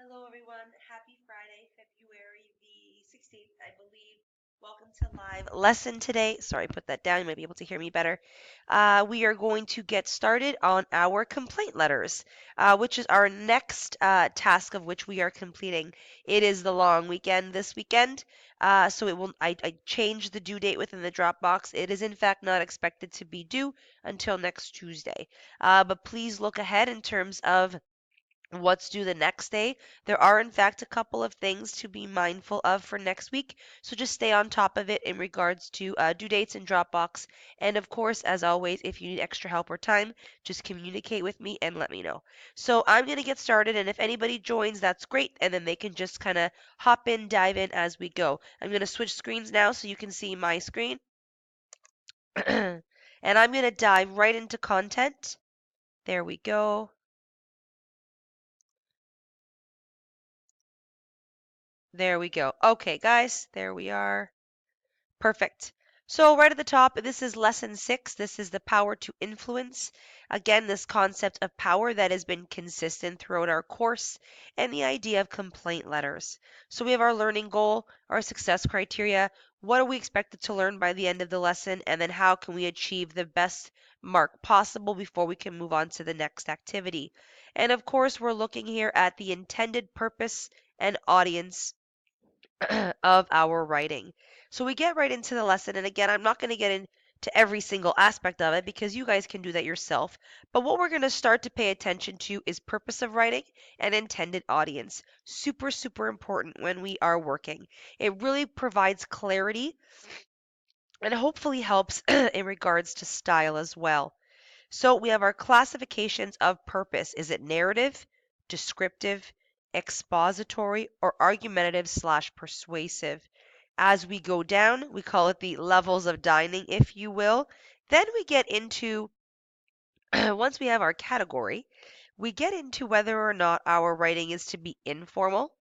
Hello, everyone. Happy Friday, February the 16th, I believe. Welcome to live lesson today. Sorry, put that down. You might be able to hear me better. We are going to get started on our complaint letters, which is our next task of which we are completing. It is the long weekend this weekend, so it will. I changed the due date within the Dropbox. It is in fact not expected to be due until next Tuesday. But please look ahead in terms of what's due the next day. There are, in fact, a couple of things to be mindful of for next week, so just stay on top of it in regards to due dates and Dropbox. And of course, as always, if you need extra help or time, just communicate with me and let me know. So I'm going to get started, and if anybody joins, that's great, and then they can just kind of hop in, dive in as we go. I'm going to switch screens now so you can see my screen. And I'm going to dive right into content. There we go. There we go. Okay, guys, there we are. Perfect. So right at the top, this is lesson 6. This is the power to influence. Again, this concept of power that has been consistent throughout our course and the idea of complaint letters. So we have our learning goal, our success criteria, what are we expected to learn by the end of the lesson, and then how can we achieve the best mark possible before we can move on to the next activity. And of course, we're looking here at the intended purpose and audience of our writing. So we get right into the lesson, and again, I'm not going to get into every single aspect of it because you guys can do that yourself. But what we're going to start to pay attention to is purpose of writing and intended audience. Super, super important when we are working. It really provides clarity and hopefully helps in regards to style as well. So we have our classifications of purpose. Is it narrative, descriptive, expository, or argumentative slash persuasive? As we go down, we call it the levels of dining, if you will. Then we get into, once we have our category, we get into whether or not our writing is to be informal,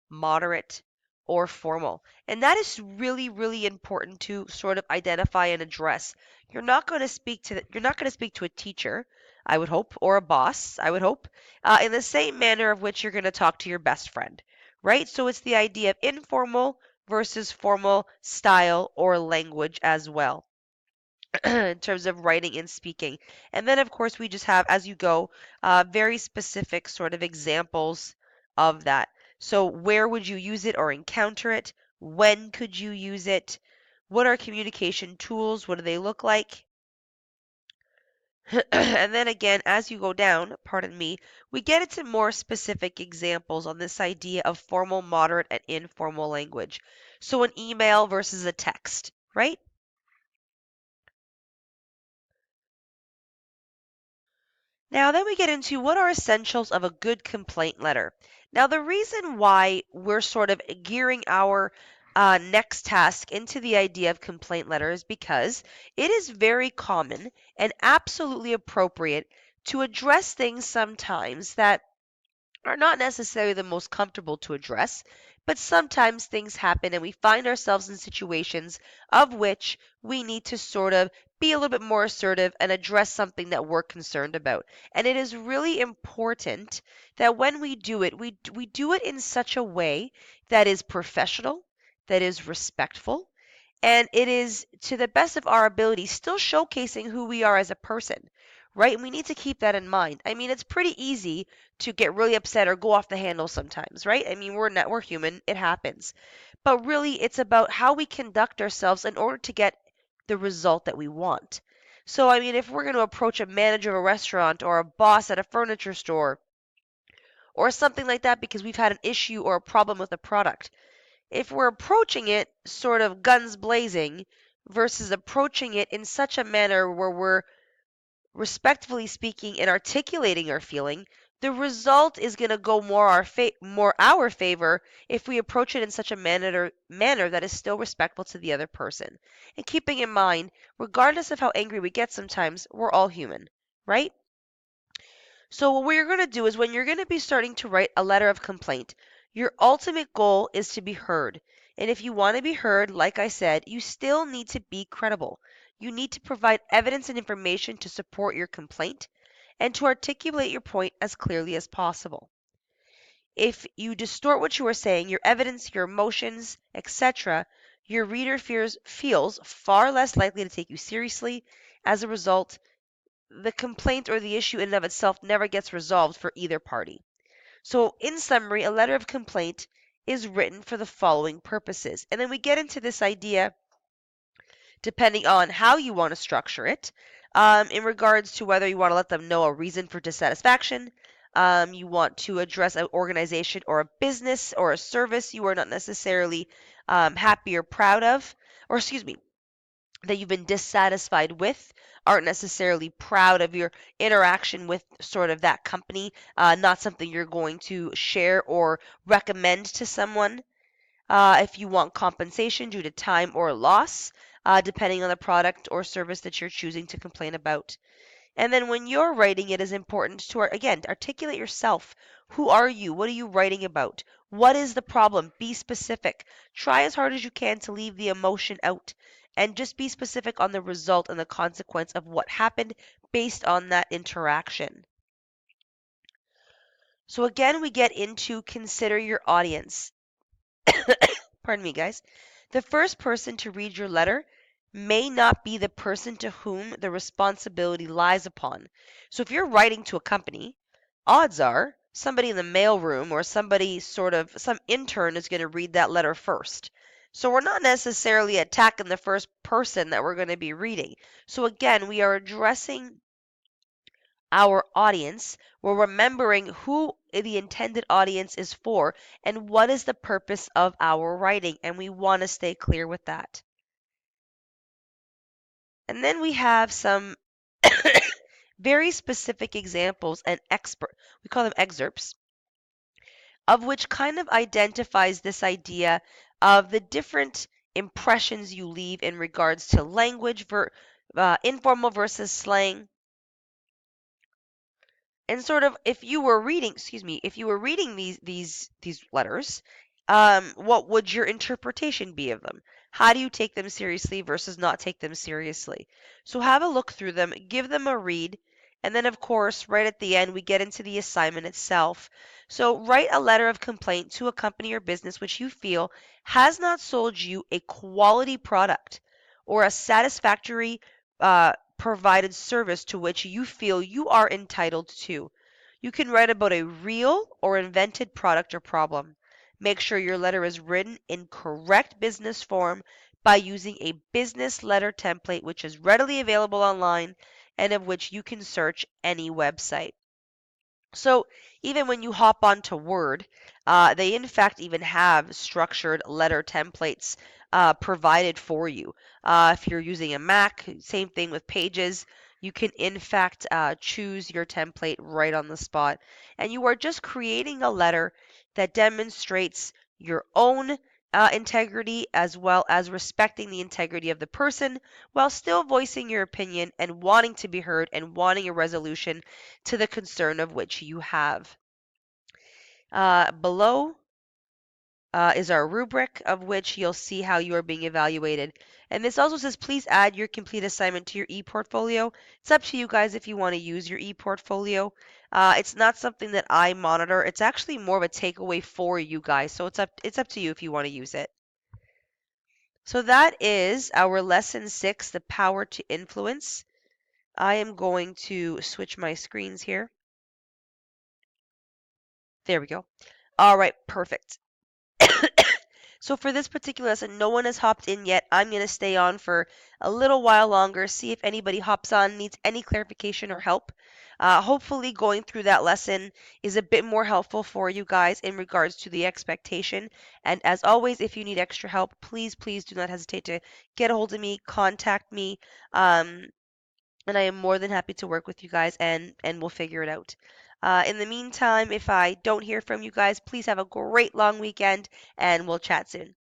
moderate, or formal. And that is really, really important to sort of identify and address. You're not going to speak to a teacher, I would hope, or a boss, I would hope, in the same manner of which you're going to talk to your best friend, right? So it's the idea of informal versus formal style or language as well. In terms of writing and speaking. And then, of course, we just have, as you go, very specific sort of examples of that. So, where would you use it or encounter it? When could you use it? What are communication tools? What do they look like? And then again, as you go down, pardon me, we get into more specific examples on this idea of formal, moderate, and informal language. So, an email versus a text, right? Now, then we get into what are essentials of a good complaint letter. Now, the reason why we're sort of gearing our next task into the idea of complaint letter is because it is very common and absolutely appropriate to address things sometimes that are not necessarily the most comfortable to address, but sometimes things happen and we find ourselves in situations of which we need to sort of be a little bit more assertive and address something that we're concerned about. And it is really important that when we do it, we do it in such a way that is professional, that is respectful, and it is to the best of our ability still showcasing who we are as a person, right? And we need to keep that in mind. I mean, it's pretty easy to get really upset or go off the handle sometimes, right? I mean, we're human, it happens. But really, it's about how we conduct ourselves in order to get the result that we want. So, I mean, if we're going to approach a manager of a restaurant or a boss at a furniture store or something like that because we've had an issue or a problem with a product, if we're approaching it sort of guns blazing versus approaching it in such a manner where we're respectfully speaking and articulating our feeling, the result is going to go more our favor if we approach it in such a manner that is still respectful to the other person. And keeping in mind, regardless of how angry we get sometimes, we're all human, right? So what we're going to do is when you're going to be starting to write a letter of complaint, your ultimate goal is to be heard. And if you want to be heard, like I said, you still need to be credible. You need to provide evidence and information to support your complaint and to articulate your point as clearly as possible. If you distort what you are saying, your evidence, your emotions, etc., your reader feels far less likely to take you seriously. As a result, the complaint or the issue in and of itself never gets resolved for either party. So, in summary, a letter of complaint is written for the following purposes. And then we get into this idea, depending on how you want to structure it, in regards to whether you want to let them know a reason for dissatisfaction, you want to address an organization or a business or a service you are not necessarily happy or proud of, or excuse me, that you've been dissatisfied with, aren't necessarily proud of your interaction with sort of that company, not something you're going to share or recommend to someone. If you want compensation due to time or loss, depending on the product or service that you're choosing to complain about. And then when you're writing, it is important to, again, articulate yourself. Who are you? What are you writing about? What is the problem? Be specific. Try as hard as you can to leave the emotion out and just be specific on the result and the consequence of what happened based on that interaction. So again, we get into consider your audience. Pardon me, guys. The first person to read your letter may not be the person to whom the responsibility lies upon. So if you're writing to a company, odds are somebody in the mailroom or somebody some intern is going to read that letter first. So we're not necessarily attacking the first person that we're going to be reading. So again, we are addressing our audience, we're remembering who the intended audience is for and what is the purpose of our writing, and we want to stay clear with that. And then we have some very specific examples and we call them excerpts, of which kind of identifies this idea of the different impressions you leave in regards to language, informal versus slang, and sort of if you were reading, if you were reading these letters, what would your interpretation be of them? How do you take them seriously versus not take them seriously? So have a look through them, give them a read, and then of course right at the end we get into the assignment itself. So write a letter of complaint to a company or business which you feel has not sold you a quality product or a satisfactory provided service to which you feel you are entitled to. You can write about a real or invented product or problem. Make sure your letter is written in correct business form by using a business letter template which is readily available online and of which you can search any website. So even when you hop onto Word, they in fact even have structured letter templates provided for you. If you're using a Mac, same thing with Pages. You can in fact choose your template right on the spot. And you are just creating a letter that demonstrates your own integrity as well as respecting the integrity of the person while still voicing your opinion and wanting to be heard and wanting a resolution to the concern of which you have. Below is our rubric of which you'll see how you are being evaluated. And this also says, please add your complete assignment to your e-portfolio. It's up to you guys if you want to use your e-portfolio. It's not something that I monitor. It's actually more of a takeaway for you guys. So it's up to you if you want to use it. So that is our lesson 6, the power to influence. I am going to switch my screens here. There we go. All right, perfect. So for this particular lesson, no one has hopped in yet. I'm going to stay on for a little while longer, see if anybody hops on, needs any clarification or help. Hopefully going through that lesson is a bit more helpful for you guys in regards to the expectation. And as always, if you need extra help, please, please do not hesitate to get a hold of me, contact me. And I am more than happy to work with you guys and we'll figure it out. In the meantime, if I don't hear from you guys, please have a great long weekend and we'll chat soon.